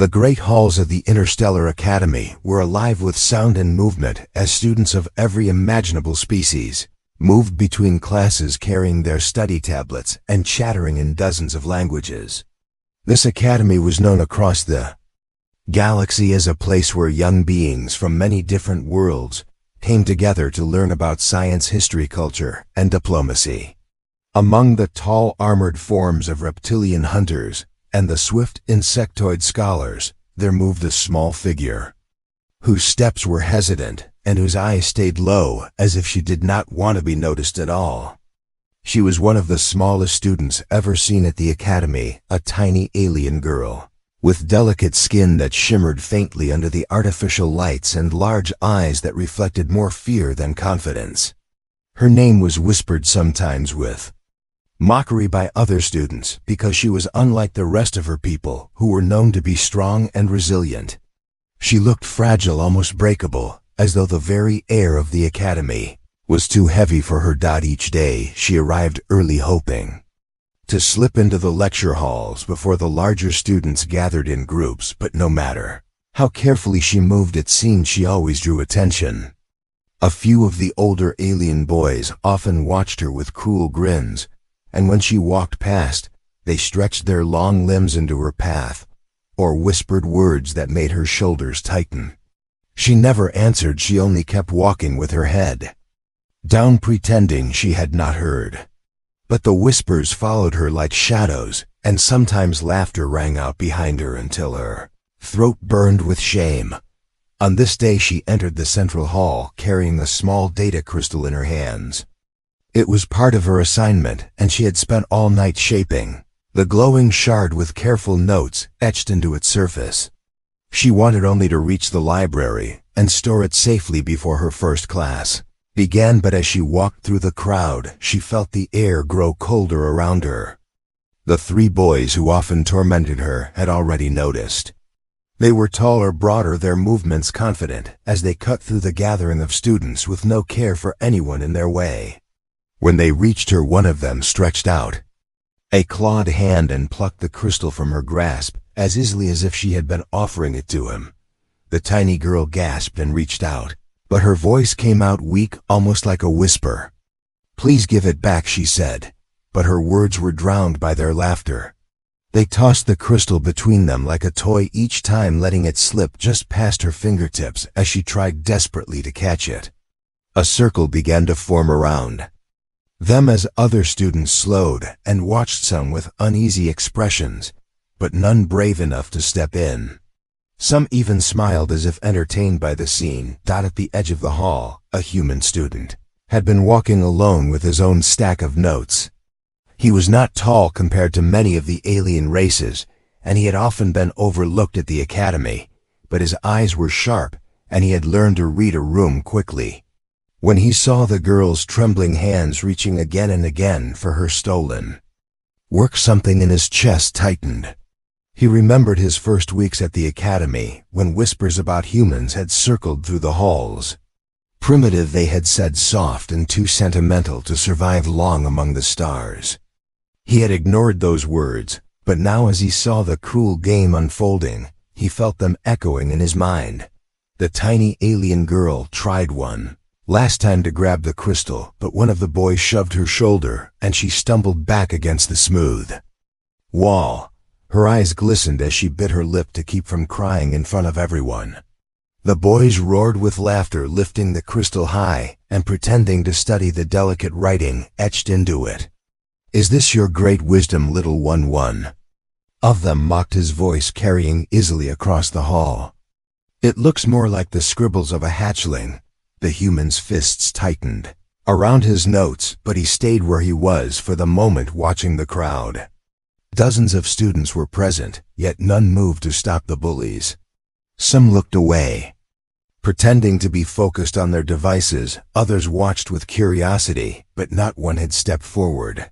The great halls of the Interstellar Academy were alive with sound and movement as students of every imaginable species moved between classes carrying their study tablets and chattering in dozens of languages. This academy was known across the galaxy as a place where young beings from many different worlds came together to learn about science, history, culture, and diplomacy. Among the tall armored forms of reptilian hunters and the swift insectoid scholars, there moved a small figure, whose steps were hesitant and whose eyes stayed low as if she did not want to be noticed at all. She was one of the smallest students ever seen at the academy, a tiny alien girl, with delicate skin that shimmered faintly under the artificial lights and large eyes that reflected more fear than confidence. Her name was whispered sometimes with mockery by other students because she was unlike the rest of her people who were known to be strong and resilient. She looked fragile, almost breakable, as though the very air of the academy was too heavy for her. Each day she arrived early, hoping to slip into the lecture halls before the larger students gathered in groups, but no matter how carefully she moved, it seemed she always drew attention. A few of the older alien boys often watched her with cruel grins, and when she walked past, they stretched their long limbs into her path, or whispered words that made her shoulders tighten. She never answered, she only kept walking with her head down, pretending she had not heard. But the whispers followed her like shadows, and sometimes laughter rang out behind her until her throat burned with shame. On this day she entered the central hall carrying a small data crystal in her hands. It was part of her assignment, and she had spent all night shaping the glowing shard with careful notes etched into its surface. She wanted only to reach the library and store it safely before her first class began, but as she walked through the crowd, she felt the air grow colder around her. The three boys who often tormented her had already noticed. They were taller, broader, their movements confident as they cut through the gathering of students with no care for anyone in their way. When they reached her, one of them stretched out a clawed hand and plucked the crystal from her grasp as easily as if she had been offering it to him. The tiny girl gasped and reached out, but her voice came out weak, almost like a whisper. "Please give it back," she said, but her words were drowned by their laughter. They tossed the crystal between them like a toy, each time letting it slip just past her fingertips as she tried desperately to catch it. A circle began to form around them as other students slowed and watched, some with uneasy expressions, but none brave enough to step in. Some even smiled as if entertained by the scene. At the edge of the hall, a human student had been walking alone with his own stack of notes. He was not tall compared to many of the alien races, and he had often been overlooked at the academy, but his eyes were sharp, and he had learned to read a room quickly. When he saw the girl's trembling hands reaching again and again for her stolen work, something in his chest tightened. He remembered his first weeks at the academy, when whispers about humans had circled through the halls. Primitive, they had said, soft and too sentimental to survive long among the stars. He had ignored those words, but now as he saw the cruel game unfolding, he felt them echoing in his mind. The tiny alien girl tried one last time to grab the crystal, but one of the boys shoved her shoulder, and she stumbled back against the smooth wall. Her eyes glistened as she bit her lip to keep from crying in front of everyone. The boys roared with laughter, lifting the crystal high and pretending to study the delicate writing etched into it. "Is this your great wisdom, little one?" One of them mocked, his voice carrying easily across the hall. "It looks more like the scribbles of a hatchling." The human's fists tightened around his notes, but he stayed where he was for the moment, watching the crowd. Dozens of students were present, yet none moved to stop the bullies. Some looked away, pretending to be focused on their devices. Others watched with curiosity, but not one had stepped forward.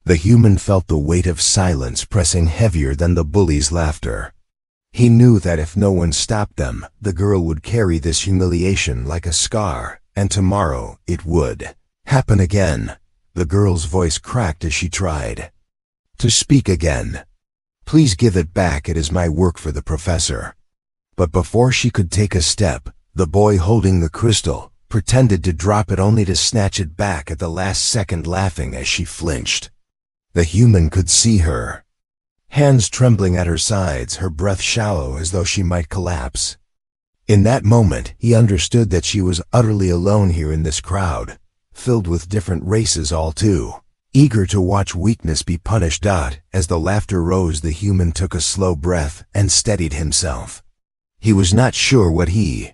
The human felt the weight of silence pressing heavier than the bullies' laughter. He knew that if no one stopped them, the girl would carry this humiliation like a scar, and tomorrow it would happen again. The girl's voice cracked as she tried to speak again. Please give it back, it is my work for the professor." But before she could take a step, the boy holding the crystal pretended to drop it only to snatch it back at the last second, laughing as she flinched. The human could see her, hands trembling at her sides, her breath shallow as though she might collapse. In that moment, he understood that she was utterly alone here in this crowd, filled with different races, all too eager to watch weakness be punished. As the laughter rose, the human took a slow breath and steadied himself. He was not sure what he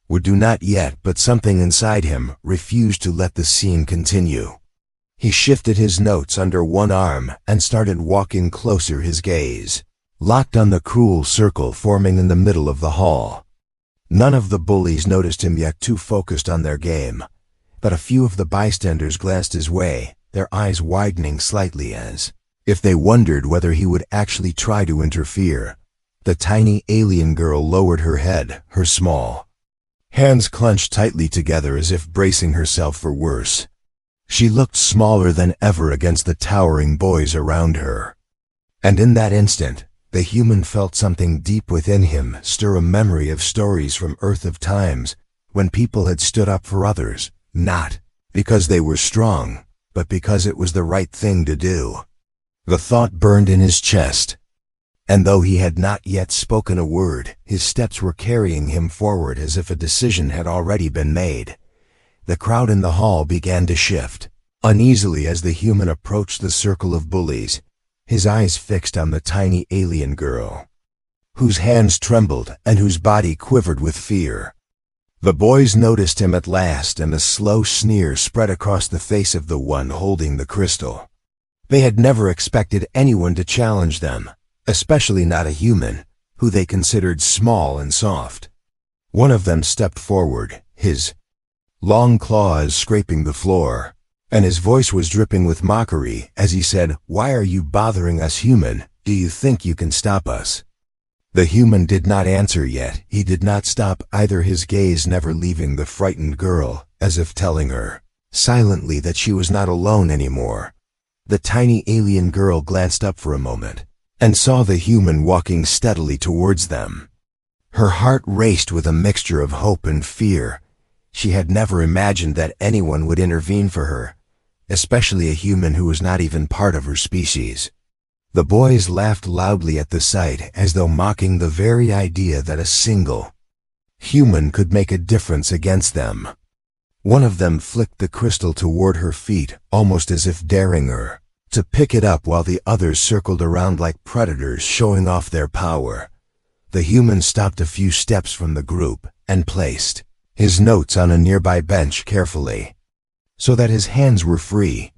would do, not yet, but something inside him refused to let the scene continue. He shifted his notes under one arm and started walking closer, his gaze locked on the cruel circle forming in the middle of the hall. None of the bullies noticed him yet, too focused on their game, but a few of the bystanders glanced his way, their eyes widening slightly as if they wondered whether he would actually try to interfere. The tiny alien girl lowered her head, her small hands clenched tightly together as if bracing herself for worse. She looked smaller than ever against the towering boys around her. And in that instant, the human felt something deep within him stir, a memory of stories from Earth, of times when people had stood up for others, not because they were strong, but because it was the right thing to do. The thought burned in his chest, and though he had not yet spoken a word, his steps were carrying him forward as if a decision had already been made. The crowd in the hall began to shift uneasily as the human approached the circle of bullies, his eyes fixed on the tiny alien girl, whose hands trembled and whose body quivered with fear. The boys noticed him at last, and a slow sneer spread across the face of the one holding the crystal. They had never expected anyone to challenge them, especially not a human, who they considered small and soft. One of them stepped forward, his long claws scraping the floor, and his voice was dripping with mockery as he said, "Why are you bothering us, human? Do you think you can stop us?" The human did not answer yet. He did not stop either, his gaze never leaving the frightened girl, as if telling her silently that she was not alone anymore. The tiny alien girl glanced up for a moment and saw the human walking steadily towards them. Her heart raced with a mixture of hope and fear. She had never imagined that anyone would intervene for her, especially a human who was not even part of her species. The boys laughed loudly at the sight, as though mocking the very idea that a single human could make a difference against them. One of them flicked the crystal toward her feet, almost as if daring her to pick it up, while the others circled around like predators, showing off their power. The human stopped a few steps from the group and placed his notes on a nearby bench carefully, so that his hands were free.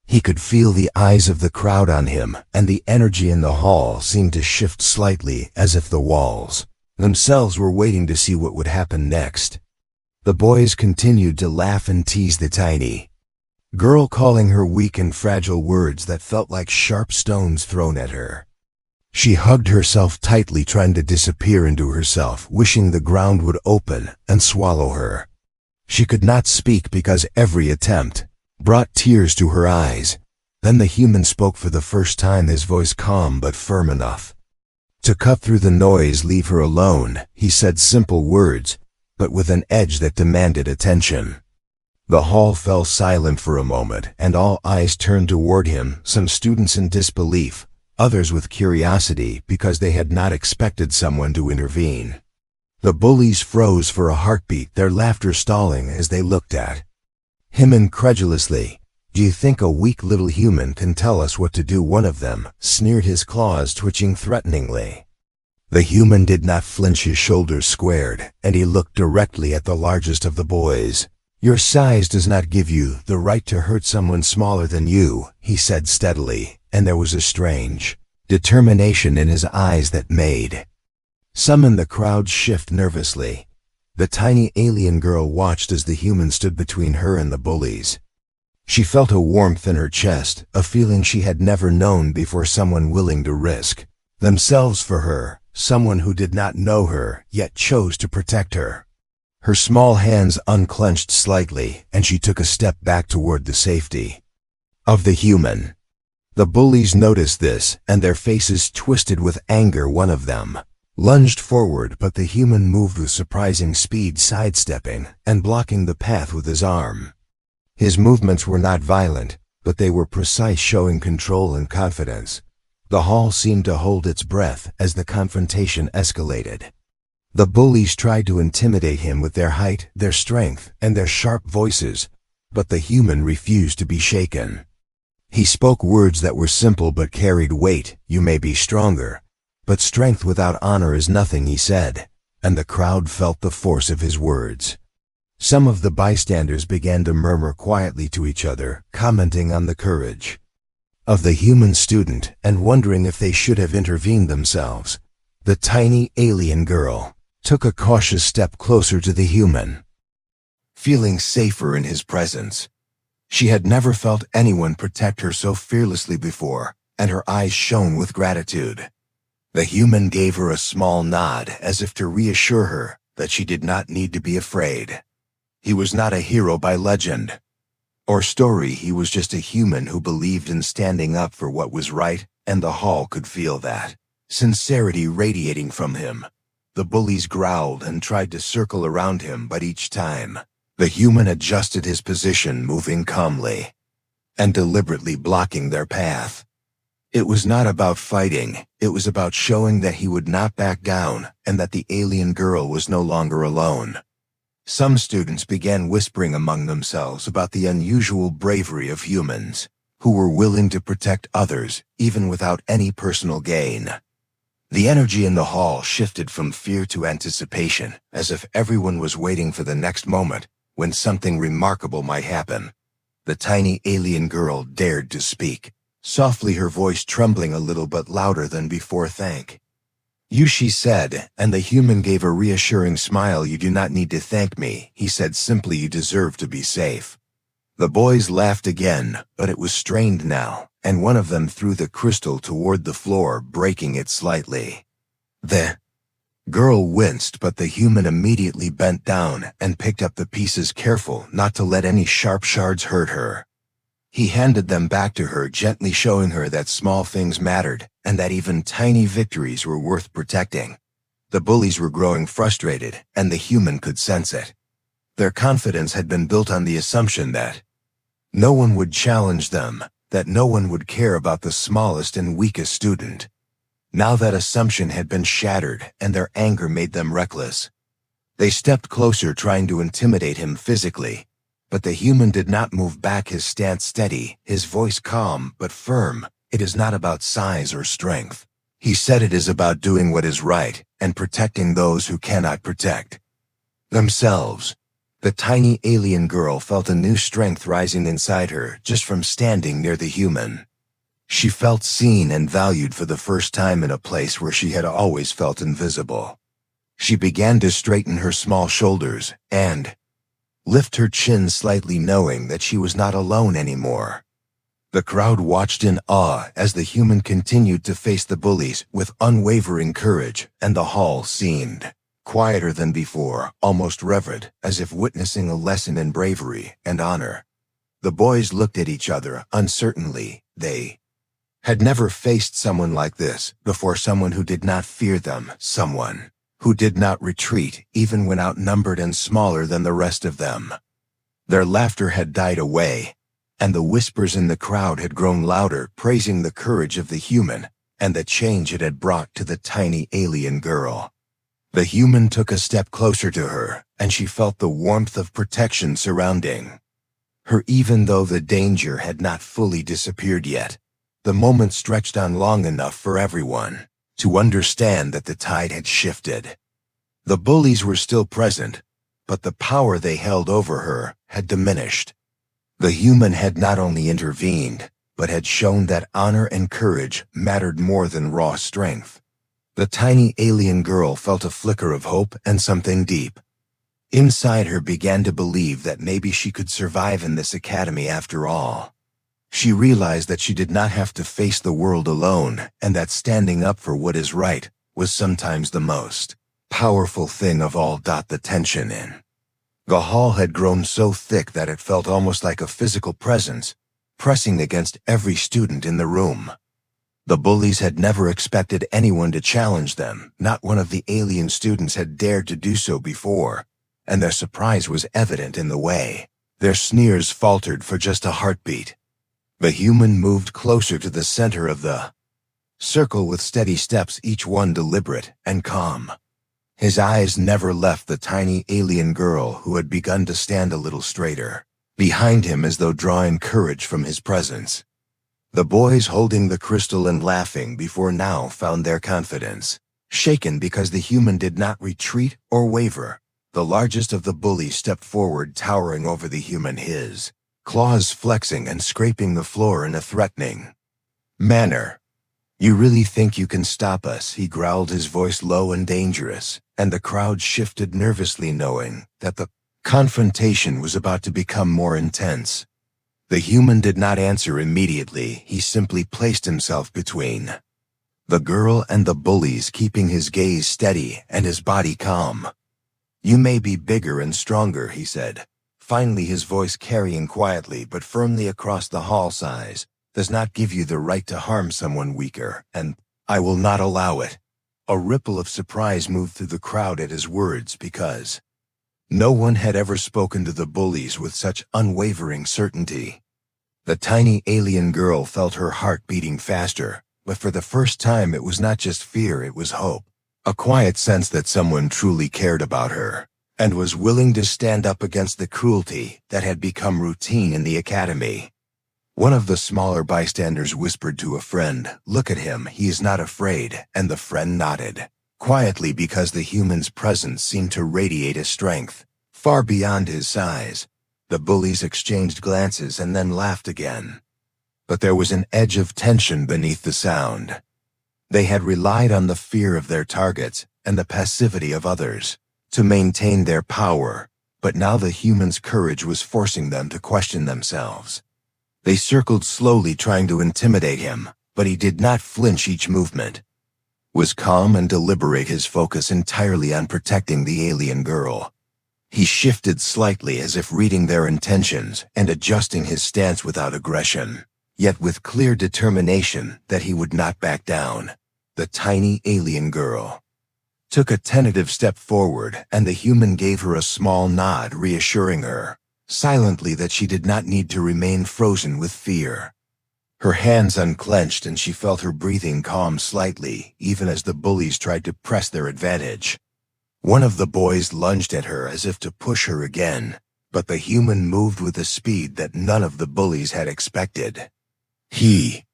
He could feel the eyes of the crowd on him, and the energy in the hall seemed to shift slightly, as if the walls themselves were waiting to see what would happen next. The boys continued to laugh and tease the tiny girl, calling her weak and fragile words that felt like sharp stones thrown at her. She hugged herself tightly, trying to disappear into herself, wishing the ground would open and swallow her. She could not speak because every attempt brought tears to her eyes. Then the human spoke for the first time, his voice calm but firm enough to cut through the noise. "Leave her alone," he said, simple words, but with an edge that demanded attention. The hall fell silent for a moment, and all eyes turned toward him, some students in disbelief, others with curiosity because they had not expected someone to intervene. The bullies froze for a heartbeat, their laughter stalling as they looked at him incredulously. "Do you think a weak little human can tell us what to do?" one of them sneered, his claws twitching threateningly. The human did not flinch, his shoulders squared, and he looked directly at the largest of the boys. "Your size does not give you the right to hurt someone smaller than you," he said steadily, and there was a strange determination in his eyes that made some in the crowd shift nervously. The tiny alien girl watched as the human stood between her and the bullies. She felt a warmth in her chest, a feeling she had never known before, someone willing to risk themselves for her, someone who did not know her, yet chose to protect her. Her small hands unclenched slightly, and she took a step back toward the safety of the human. The bullies noticed this, and their faces twisted with anger. One of them lunged forward, but the human moved with surprising speed, sidestepping and blocking the path with his arm. His movements were not violent, but they were precise, showing control and confidence. The hall seemed to hold its breath as the confrontation escalated. The bullies tried to intimidate him with their height, their strength, and their sharp voices, but the human refused to be shaken. He spoke words that were simple but carried weight. "You may be stronger, but strength without honor is nothing," he said, and the crowd felt the force of his words. Some of the bystanders began to murmur quietly to each other, commenting on the courage of the human student and wondering if they should have intervened themselves. The tiny alien girl took a cautious step closer to the human, feeling safer in his presence. She had never felt anyone protect her so fearlessly before, and her eyes shone with gratitude. The human gave her a small nod as if to reassure her that she did not need to be afraid. He was not a hero by legend or story. He was just a human who believed in standing up for what was right, and the hall could feel that sincerity radiating from him. The bullies growled and tried to circle around him, but each time, the human adjusted his position, moving calmly and deliberately blocking their path. It was not about fighting, it was about showing that he would not back down and that the alien girl was no longer alone. Some students began whispering among themselves about the unusual bravery of humans, who were willing to protect others even without any personal gain. The energy in the hall shifted from fear to anticipation, as if everyone was waiting for the next moment when something remarkable might happen. The tiny alien girl dared to speak, softly, her voice trembling a little but louder than before. "Thank you," she said, and the human gave a reassuring smile. "You do not need to thank me," he said simply. "You deserve to be safe." The boys laughed again, but it was strained now, and one of them threw the crystal toward the floor, breaking it slightly. The girl winced, but the human immediately bent down and picked up the pieces, careful not to let any sharp shards hurt her. He handed them back to her, gently showing her that small things mattered and that even tiny victories were worth protecting. The bullies were growing frustrated, and the human could sense it. Their confidence had been built on the assumption that no one would challenge them, that no one would care about the smallest and weakest student. Now that assumption had been shattered, and their anger made them reckless. They stepped closer, trying to intimidate him physically, but the human did not move back, his stance steady, his voice calm but firm. "It is not about size or strength," he said. "It is about doing what is right and protecting those who cannot protect themselves." The tiny alien girl felt a new strength rising inside her just from standing near the human. She felt seen and valued for the first time in a place where she had always felt invisible. She began to straighten her small shoulders and lift her chin slightly, knowing that she was not alone anymore. The crowd watched in awe as the human continued to face the bullies with unwavering courage, and the hall seemed quieter than before, almost reverent, as if witnessing a lesson in bravery and honor. The boys looked at each other uncertainly. They had never faced someone like this before, someone who did not fear them, someone who did not retreat even when outnumbered and smaller than the rest of them. Their laughter had died away, and the whispers in the crowd had grown louder, praising the courage of the human and the change it had brought to the tiny alien girl. The human took a step closer to her, and she felt the warmth of protection surrounding her, even though the danger had not fully disappeared yet. The moment stretched on long enough for everyone to understand that the tide had shifted. The bullies were still present, but the power they held over her had diminished. The human had not only intervened, but had shown that honor and courage mattered more than raw strength. The tiny alien girl felt a flicker of hope, and something deep inside her began to believe that maybe she could survive in this academy after all. She realized that she did not have to face the world alone, and that standing up for what is right was sometimes the most powerful thing of all. The tension in the hall had grown so thick that it felt almost like a physical presence. pressing against every student in the room. The bullies had never expected anyone to challenge them. Not one of the alien students had dared to do so before, and their surprise was evident in the way their sneers faltered for just a heartbeat. The human moved closer to the center of the circle with steady steps, each one deliberate and calm. His eyes never left the tiny alien girl, who had begun to stand a little straighter behind him, as though drawing courage from his presence. The boys holding the crystal and laughing before now found their confidence shaken because the human did not retreat or waver. The largest of the bullies stepped forward, towering over the human, his claws flexing and scraping the floor in a threatening manner. "You really think you can stop us?" he growled, his voice low and dangerous, and the crowd shifted nervously, knowing that the confrontation was about to become more intense. The human did not answer immediately. He simply placed himself between the girl and the bullies, keeping his gaze steady and his body calm. "You may be bigger and stronger," he said, finally, his voice carrying quietly but firmly across the hall. "Size does not give you the right to harm someone weaker, and I will not allow it." A ripple of surprise moved through the crowd at his words, because no one had ever spoken to the bullies with such unwavering certainty. The tiny alien girl felt her heart beating faster, but for the first time it was not just fear, it was hope. A quiet sense that someone truly cared about her and was willing to stand up against the cruelty that had become routine in the academy. One of the smaller bystanders whispered to a friend, "Look at him, he is not afraid," and the friend nodded quietly, because the human's presence seemed to radiate a strength far beyond his size. The bullies exchanged glances and then laughed again. But there was an edge of tension beneath the sound. They had relied on the fear of their targets and the passivity of others to maintain their power, but now the human's courage was forcing them to question themselves. They circled slowly, trying to intimidate him, but he did not flinch. Each movement was calm and deliberate, his focus entirely on protecting the alien girl. He shifted slightly, as if reading their intentions, and adjusting his stance without aggression, yet with clear determination that he would not back down. The tiny alien girl took a tentative step forward, and the human gave her a small nod, reassuring her silently that she did not need to remain frozen with fear. Her hands unclenched, and she felt her breathing calm slightly, even as the bullies tried to press their advantage. One of the boys lunged at her as if to push her again, but the human moved with a speed that none of the bullies had expected. He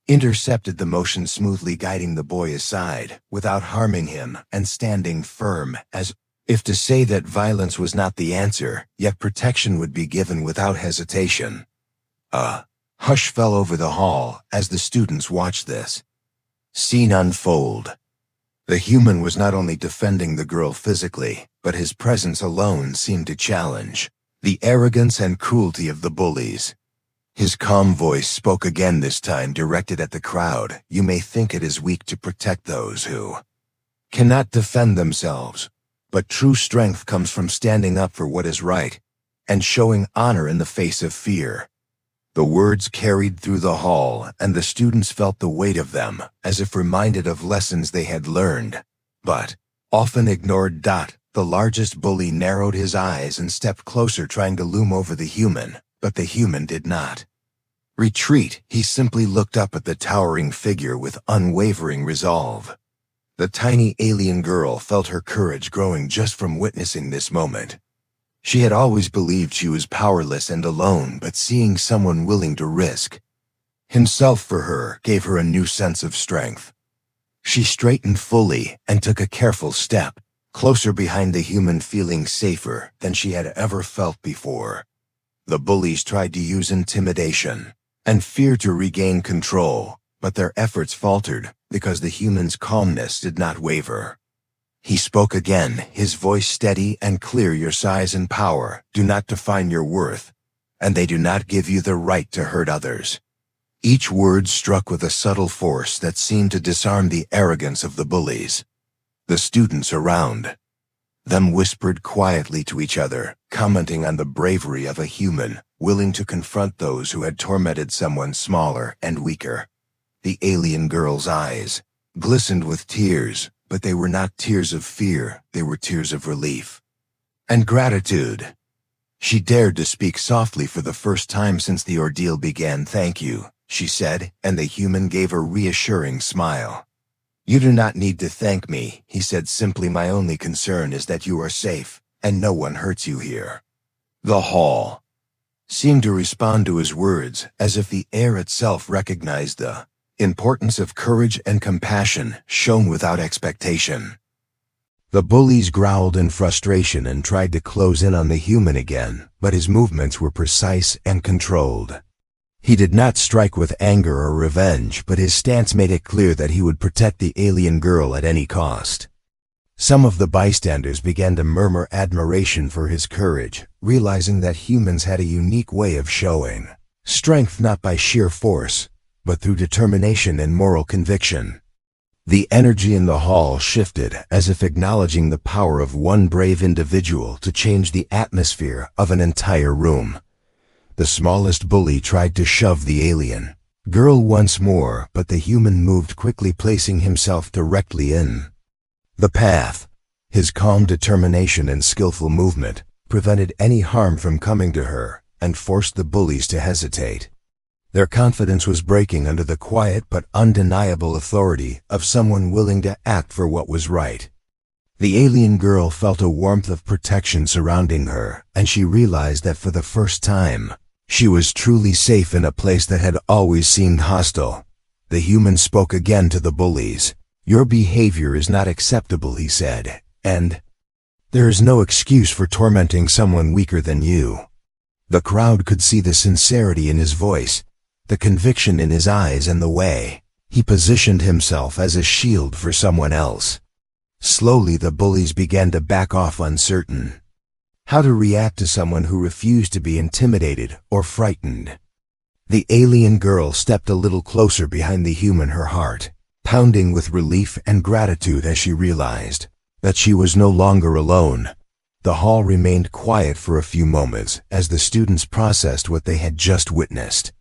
intercepted the motion smoothly, guiding the boy aside without harming him and standing firm, as if to say that violence was not the answer, yet protection would be given without hesitation. A hush fell over the hall as the students watched this scene unfold. The human was not only defending the girl physically, but his presence alone seemed to challenge the arrogance and cruelty of the bullies. His calm voice spoke again, this time directed at the crowd. "You may think it is weak to protect those who cannot defend themselves, but true strength comes from standing up for what is right and showing honor in the face of fear." The words carried through the hall, and the students felt the weight of them, as if reminded of lessons they had learned, but often ignored. The largest bully narrowed his eyes and stepped closer, trying to loom over the human, but the human did not retreat. He simply looked up at the towering figure with unwavering resolve. The tiny alien girl felt her courage growing just from witnessing this moment. She had always believed she was powerless and alone, but seeing someone willing to risk himself for her gave her a new sense of strength. She straightened fully and took a careful step closer behind the human, feeling safer than she had ever felt before. The bullies tried to use intimidation and fear to regain control, but their efforts faltered because the human's calmness did not waver. He spoke again, his voice steady and clear. "Your size and power do not define your worth, and they do not give you the right to hurt others." Each word struck with a subtle force that seemed to disarm the arrogance of the bullies. The students around Them whispered quietly to each other, commenting on the bravery of a human willing to confront those who had tormented someone smaller and weaker. The alien girl's eyes glistened with tears, but they were not tears of fear, they were tears of relief and gratitude. She dared to speak softly for the first time since the ordeal began. "Thank you," she said, and the human gave a reassuring smile. "You do not need to thank me," he said simply. "My only concern is that you are safe, and no one hurts you here." The hall seemed to respond to his words, as if the air itself recognized the importance of courage and compassion shown without expectation. The bullies growled in frustration and tried to close in on the human again, but his movements were precise and controlled. He did not strike with anger or revenge, but his stance made it clear that he would protect the alien girl at any cost. Some of the bystanders began to murmur admiration for his courage, realizing that humans had a unique way of showing strength not by sheer force, but through determination and moral conviction. The energy in the hall shifted, as if acknowledging the power of one brave individual to change the atmosphere of an entire room. The smallest bully tried to shove the alien girl once more, but the human moved quickly, placing himself directly in the path. His calm determination and skillful movement prevented any harm from coming to her and forced the bullies to hesitate. Their confidence was breaking under the quiet but undeniable authority of someone willing to act for what was right. The alien girl felt a warmth of protection surrounding her, and she realized that for the first time, she was truly safe in a place that had always seemed hostile. The human spoke again to the bullies. "Your behavior is not acceptable," he said, "and there is no excuse for tormenting someone weaker than you." The crowd could see the sincerity in his voice, the conviction in his eyes, and the way he positioned himself as a shield for someone else. Slowly the bullies began to back off, uncertain how to react to someone who refused to be intimidated or frightened. The alien girl stepped a little closer behind the human, her heart pounding with relief and gratitude as she realized that she was no longer alone. The hall remained quiet for a few moments as the students processed what they had just witnessed.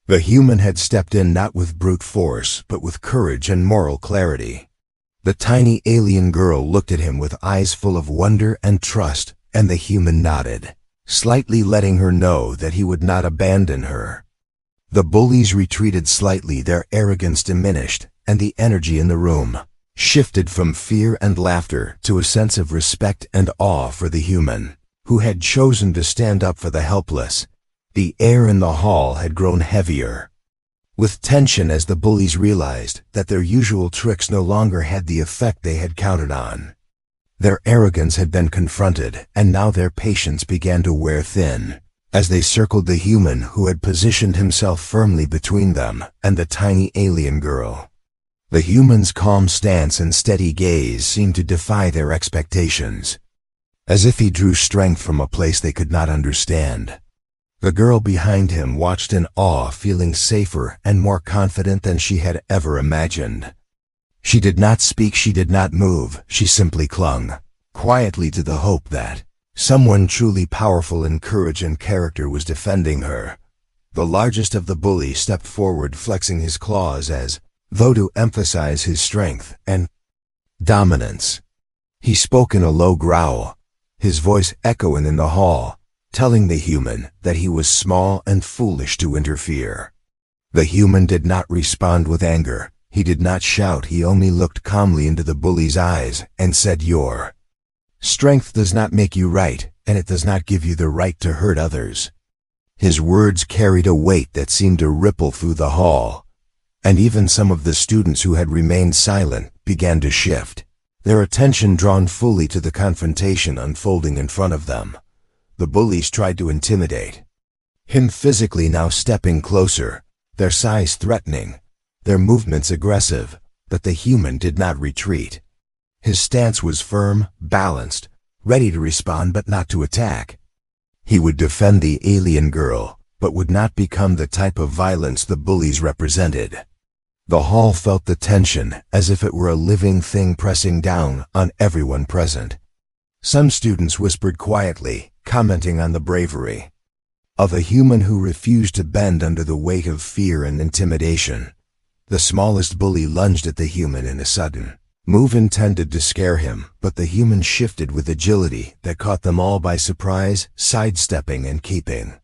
The human had stepped in not with brute force, but with courage and moral clarity. The tiny alien girl looked at him with eyes full of wonder and trust, and the human nodded, slightly letting her know that he would not abandon her. The bullies retreated slightly, their arrogance diminished, and the energy in the room shifted from fear and laughter to a sense of respect and awe for the human who had chosen to stand up for the helpless. The air in the hall had grown heavier with tension as the bullies realized that their usual tricks no longer had the effect they had counted on. Their arrogance had been confronted, and now their patience began to wear thin as they circled the human who had positioned himself firmly between them and the tiny alien girl. The human's calm stance and steady gaze seemed to defy their expectations, as if he drew strength from a place they could not understand. The girl behind him watched in awe, feeling safer and more confident than she had ever imagined. She did not speak, she did not move, she simply clung quietly to the hope that someone truly powerful in courage and character was defending her. The largest of the bullies stepped forward, flexing his claws as though to emphasize his strength and dominance. He spoke in a low growl, his voice echoing in the hall, telling the human that he was small and foolish to interfere. The human did not respond with anger. He did not shout. He only looked calmly into the bully's eyes and said, "Your strength does not make you right, and it does not give you the right to hurt others." His words carried a weight that seemed to ripple through the hall, and even some of the students who had remained silent began to shift, their attention drawn fully to the confrontation unfolding in front of them. The bullies tried to intimidate him physically, now stepping closer, their size threatening, their movements aggressive, but the human did not retreat. His stance was firm, balanced, ready to respond but not to attack. He would defend the alien girl, but would not become the type of violence the bullies represented. The hall felt the tension, as if it were a living thing pressing down on everyone present. Some students whispered quietly, commenting on the bravery of a human who refused to bend under the weight of fear and intimidation. The smallest bully lunged at the human in a sudden move intended to scare him, but the human shifted with agility that caught them all by surprise, sidestepping and keeping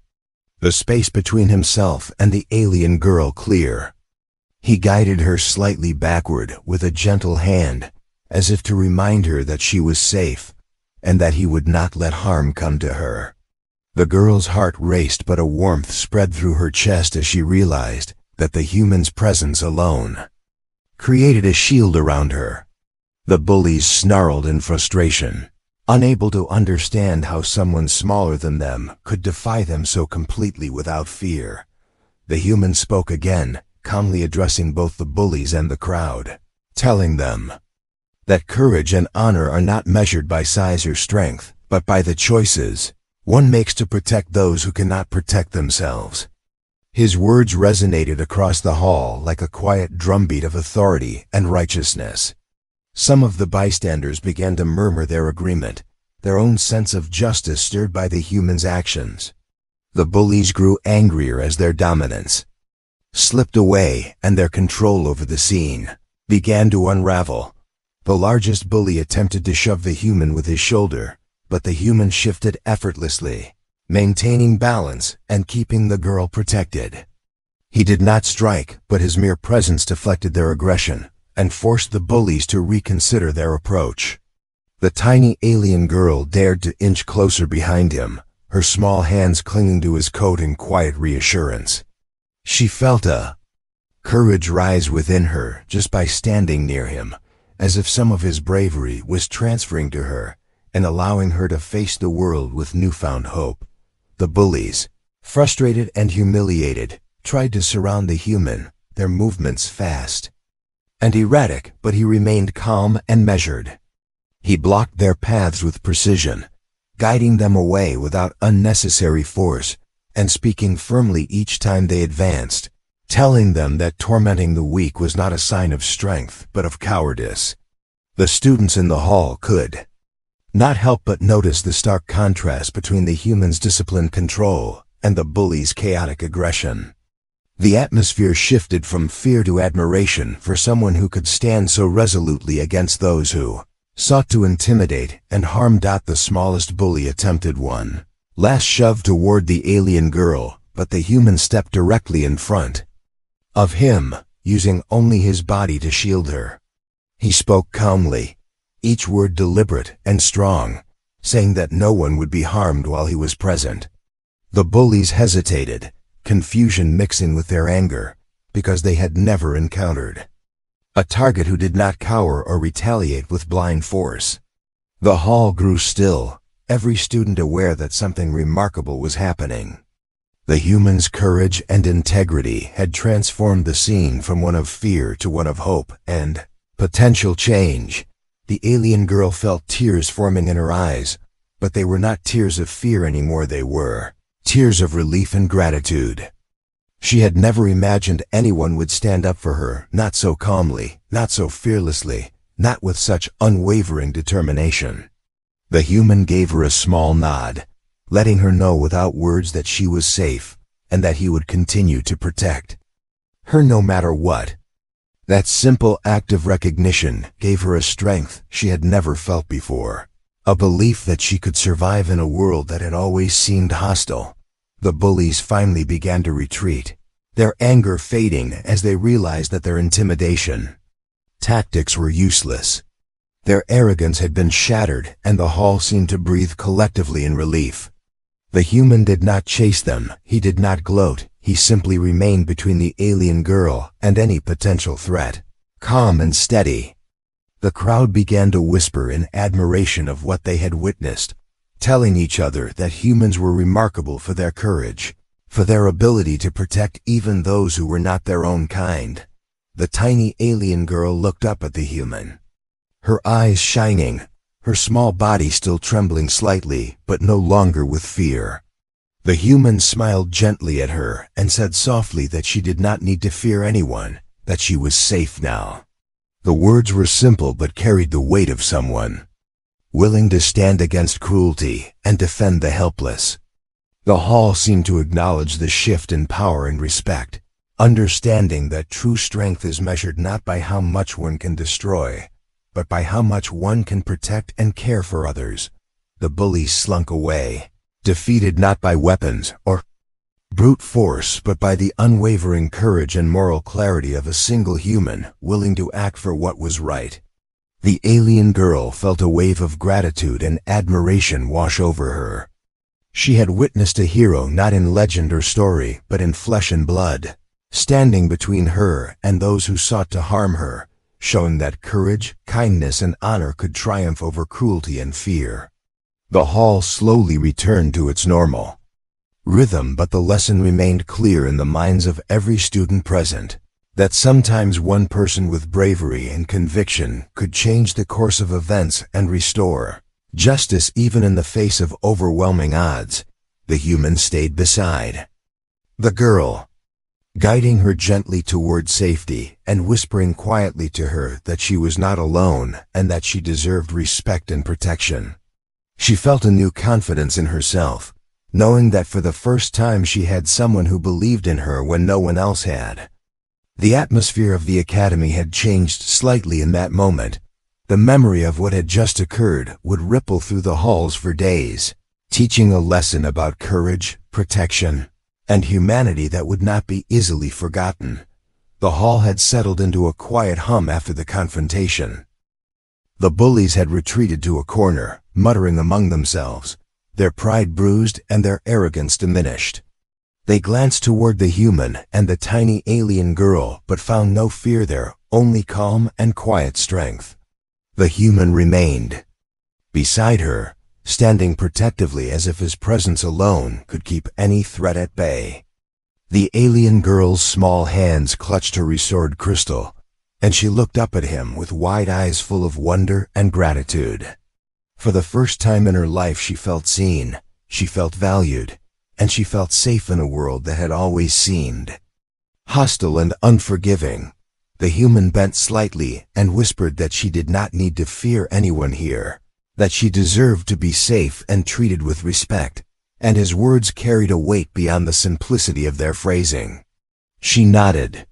the space between himself and the alien girl clear. He guided her slightly backward with a gentle hand, as if to remind her that she was safe, and that he would not let harm come to her. The girl's heart raced, but a warmth spread through her chest as she realized that the human's presence alone created a shield around her. The bullies snarled in frustration, unable to understand how someone smaller than them could defy them so completely without fear. The human spoke again, calmly addressing both the bullies and the crowd, telling them that courage and honor are not measured by size or strength, but by the choices one makes to protect those who cannot protect themselves. His words resonated across the hall like a quiet drumbeat of authority and righteousness. Some of the bystanders began to murmur their agreement, their own sense of justice stirred by the human's actions. The bullies grew angrier as their dominance slipped away and their control over the scene began to unravel. The largest bully attempted to shove the human with his shoulder, but the human shifted effortlessly, maintaining balance and keeping the girl protected. He did not strike, but his mere presence deflected their aggression and forced the bullies to reconsider their approach. The tiny alien girl dared to inch closer behind him, her small hands clinging to his coat in quiet reassurance. She felt a courage rise within her just by standing near him, as if some of his bravery was transferring to her and allowing her to face the world with newfound hope. The bullies, frustrated and humiliated, tried to surround the human, their movements fast and erratic, but he remained calm and measured. He blocked their paths with precision, guiding them away without unnecessary force, and speaking firmly each time they advanced, telling them that tormenting the weak was not a sign of strength, but of cowardice. The students in the hall could not help but notice the stark contrast between the human's disciplined control and the bully's chaotic aggression. The atmosphere shifted from fear to admiration for someone who could stand so resolutely against those who sought to intimidate and harm. The smallest bully attempted one last shove toward the alien girl, but the human stepped directly in front of him, using only his body to shield her. He spoke calmly, each word deliberate and strong, saying that no one would be harmed while he was present. The bullies hesitated, confusion mixing with their anger, because they had never encountered a target who did not cower or retaliate with blind force. The hall grew still, every student aware that something remarkable was happening. The human's courage and integrity had transformed the scene from one of fear to one of hope and potential change. The alien girl felt tears forming in her eyes, but they were not tears of fear anymore. They were tears of relief and gratitude. She had never imagined anyone would stand up for her, not so calmly, not so fearlessly, not with such unwavering determination. The human gave her a small nod, letting her know without words that she was safe and that he would continue to protect her no matter what. That simple act of recognition gave her a strength she had never felt before, a belief that she could survive in a world that had always seemed hostile. The bullies finally began to retreat, their anger fading as they realized that their intimidation tactics were useless. Their arrogance had been shattered, and the hall seemed to breathe collectively in relief. The human did not chase them, he did not gloat, he simply remained between the alien girl and any potential threat, calm and steady. The crowd began to whisper in admiration of what they had witnessed, telling each other that humans were remarkable for their courage, for their ability to protect even those who were not their own kind. The tiny alien girl looked up at the human, her eyes shining, her small body still trembling slightly, but no longer with fear. The human smiled gently at her and said softly that she did not need to fear anyone, that she was safe now. The words were simple but carried the weight of someone willing to stand against cruelty and defend the helpless. The hall seemed to acknowledge the shift in power and respect, understanding that true strength is measured not by how much one can destroy, but by how much one can protect and care for others. The bullies slunk away, defeated not by weapons or brute force, but by the unwavering courage and moral clarity of a single human willing to act for what was right. The alien girl felt a wave of gratitude and admiration wash over her. She had witnessed a hero not in legend or story, but in flesh and blood, standing between her and those who sought to harm her, showing that courage, kindness, and honor could triumph over cruelty and fear. The hall slowly returned to its normal rhythm, but the lesson remained clear in the minds of every student present, that sometimes one person with bravery and conviction could change the course of events and restore justice even in the face of overwhelming odds. The human stayed beside the girl, guiding her gently toward safety and whispering quietly to her that she was not alone and that she deserved respect and protection. She felt a new confidence in herself, knowing that for the first time she had someone who believed in her when no one else had. The atmosphere of the academy had changed slightly in that moment. The memory of what had just occurred would ripple through the halls for days, teaching a lesson about courage, protection, and humanity that would not be easily forgotten. The hall had settled into a quiet hum after the confrontation. The bullies had retreated to a corner, muttering among themselves, their pride bruised and their arrogance diminished. They glanced toward the human and the tiny alien girl, but found no fear there, only calm and quiet strength. The human remained beside her, standing protectively as if his presence alone could keep any threat at bay. The alien girl's small hands clutched her restored crystal, and she looked up at him with wide eyes full of wonder and gratitude. For the first time in her life she felt seen, she felt valued, and she felt safe in a world that had always seemed hostile and unforgiving. The human bent slightly and whispered that she did not need to fear anyone here, that she deserved to be safe and treated with respect, and his words carried a weight beyond the simplicity of their phrasing. She nodded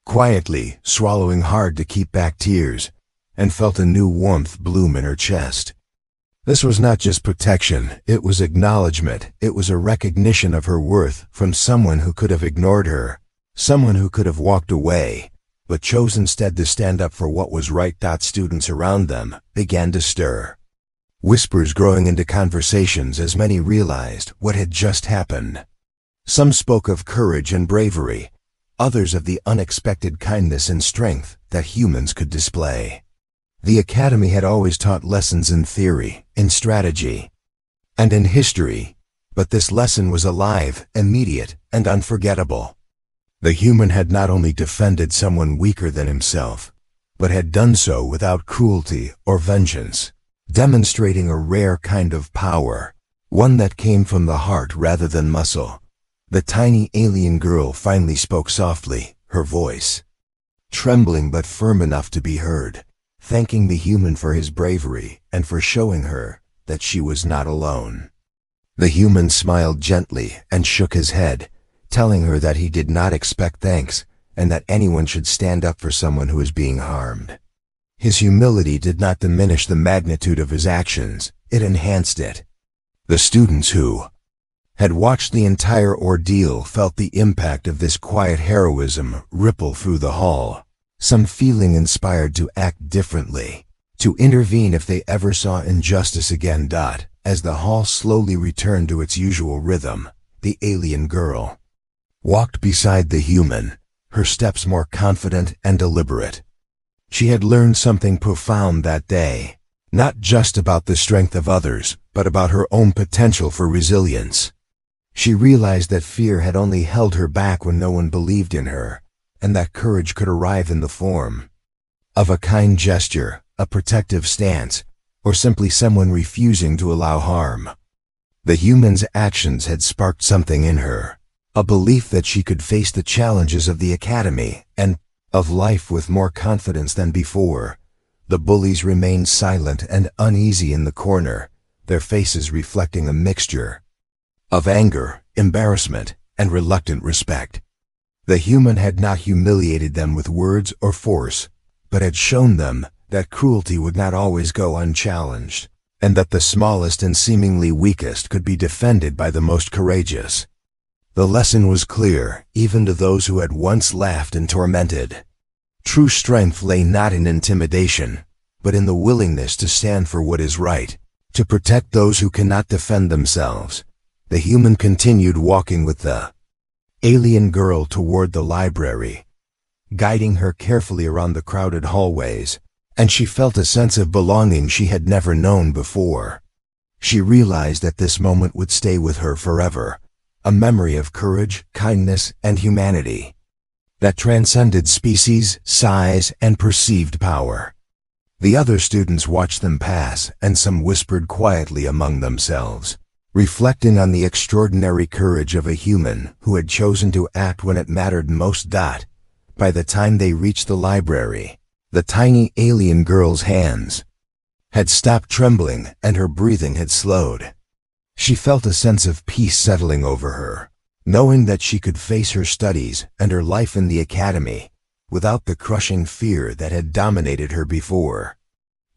quietly, swallowing hard to keep back tears, and felt a new warmth bloom in her chest. This was not just protection, it was acknowledgement. It was a recognition of her worth from someone who could have ignored her, someone who could have walked away, but chose instead to stand up for what was right. Students around them began to stir, whispers growing into conversations as many realized what had just happened. Some spoke of courage and bravery, others of the unexpected kindness and strength that humans could display. The academy had always taught lessons in theory, in strategy, and in history, but this lesson was alive, immediate, and unforgettable. The human had not only defended someone weaker than himself, but had done so without cruelty or vengeance, demonstrating a rare kind of power, one that came from the heart rather than muscle. The tiny alien girl finally spoke softly, her voice trembling but firm enough to be heard, thanking the human for his bravery and for showing her that she was not alone. The human smiled gently and shook his head, telling her that he did not expect thanks and that anyone should stand up for someone who is being harmed. His humility did not diminish the magnitude of his actions, it enhanced it. The students who had watched the entire ordeal felt the impact of this quiet heroism ripple through the hall, some feeling inspired to act differently, to intervene if they ever saw injustice again. As the hall slowly returned to its usual rhythm, the alien girl walked beside the human, her steps more confident and deliberate. She had learned something profound that day, not just about the strength of others, but about her own potential for resilience. She realized that fear had only held her back when no one believed in her, and that courage could arrive in the form of a kind gesture, a protective stance, or simply someone refusing to allow harm. The human's actions had sparked something in her, a belief that she could face the challenges of the academy and of life with more confidence than before. The bullies remained silent and uneasy in the corner, their faces reflecting a mixture of anger, embarrassment, and reluctant respect. The human had not humiliated them with words or force, but had shown them that cruelty would not always go unchallenged, and that the smallest and seemingly weakest could be defended by the most courageous. The lesson was clear, even to those who had once laughed and tormented. True strength lay not in intimidation, but in the willingness to stand for what is right, to protect those who cannot defend themselves. The human continued walking with the alien girl toward the library, guiding her carefully around the crowded hallways, and she felt a sense of belonging she had never known before. She realized that this moment would stay with her forever, a memory of courage, kindness, and humanity that transcended species, size, and perceived power. The other students watched them pass, and some whispered quietly among themselves, reflecting on the extraordinary courage of a human who had chosen to act when it mattered most. By the time they reached the library, the tiny alien girl's hands had stopped trembling and her breathing had slowed. She felt a sense of peace settling over her, knowing that she could face her studies and her life in the academy without the crushing fear that had dominated her before.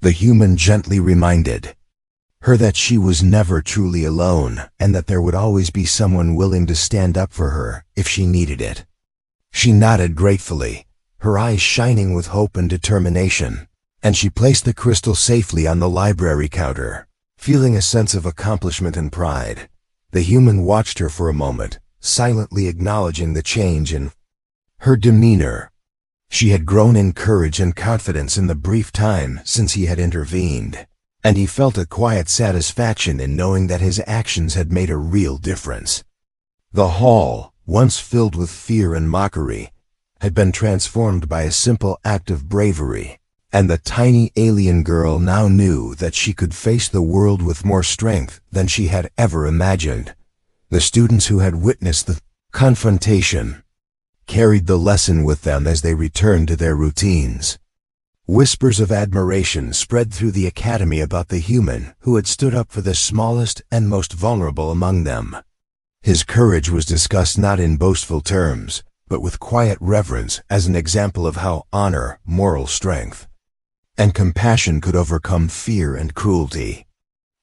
The human gently reminded her that she was never truly alone and that there would always be someone willing to stand up for her if she needed it. She nodded gratefully, her eyes shining with hope and determination, and she placed the crystal safely on the library counter, feeling a sense of accomplishment and pride. The human watched her for a moment, silently acknowledging the change in her demeanor. She had grown in courage and confidence in the brief time since he had intervened, and he felt a quiet satisfaction in knowing that his actions had made a real difference. The hall, once filled with fear and mockery, had been transformed by a simple act of bravery, and the tiny alien girl now knew that she could face the world with more strength than she had ever imagined. The students who had witnessed the confrontation carried the lesson with them as they returned to their routines. Whispers of admiration spread through the academy about the human who had stood up for the smallest and most vulnerable among them. His courage was discussed not in boastful terms, but with quiet reverence as an example of how honor, moral strength, and compassion could overcome fear and cruelty.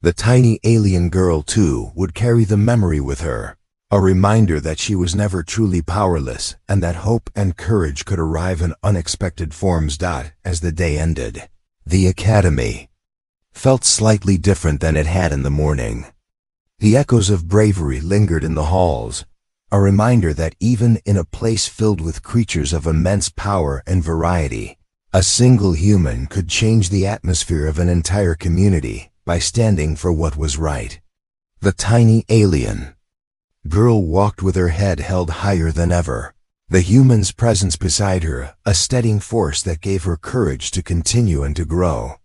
The tiny alien girl, too, would carry the memory with her, a reminder that she was never truly powerless and that hope and courage could arrive in unexpected forms. As the day ended, the academy felt slightly different than it had in the morning. The echoes of bravery lingered in the halls, a reminder that even in a place filled with creatures of immense power and variety, a single human could change the atmosphere of an entire community by standing for what was right. The tiny alien girl walked with her head held higher than ever, the human's presence beside her a steadying force that gave her courage to continue and to grow.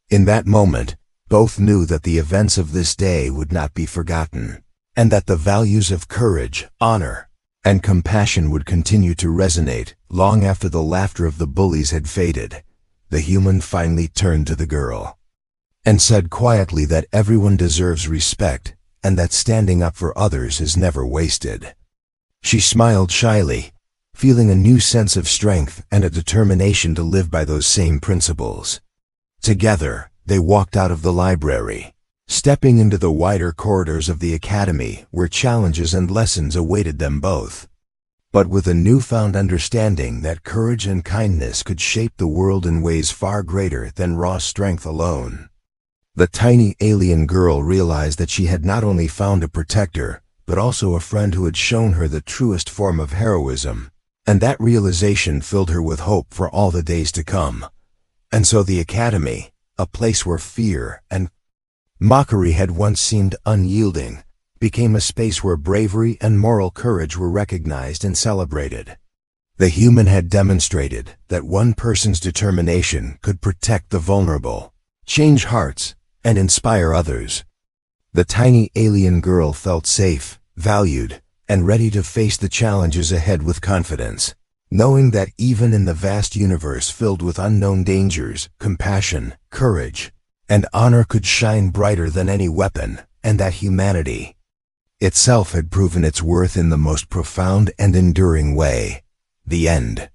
In that moment, both knew that the events of this day would not be forgotten, and that the values of courage, honor, and compassion would continue to resonate long after the laughter of the bullies had faded. The human finally turned to the girl and said quietly that everyone deserves respect and that standing up for others is never wasted. She smiled shyly, feeling a new sense of strength and a determination to live by those same principles. Together, they walked out of the library, stepping into the wider corridors of the academy where challenges and lessons awaited them both, but with a newfound understanding that courage and kindness could shape the world in ways far greater than raw strength alone. The tiny alien girl realized that she had not only found a protector, but also a friend who had shown her the truest form of heroism, and that realization filled her with hope for all the days to come. And so the academy, a place where fear and mockery had once seemed unyielding, became a space where bravery and moral courage were recognized and celebrated. The human had demonstrated that one person's determination could protect the vulnerable, change hearts, and inspire others. The tiny alien girl felt safe, valued, and ready to face the challenges ahead with confidence. knowing that even in the vast universe filled with unknown dangers, compassion, courage, and honor could shine brighter than any weapon, and that humanity itself had proven its worth in the most profound and enduring way. The end.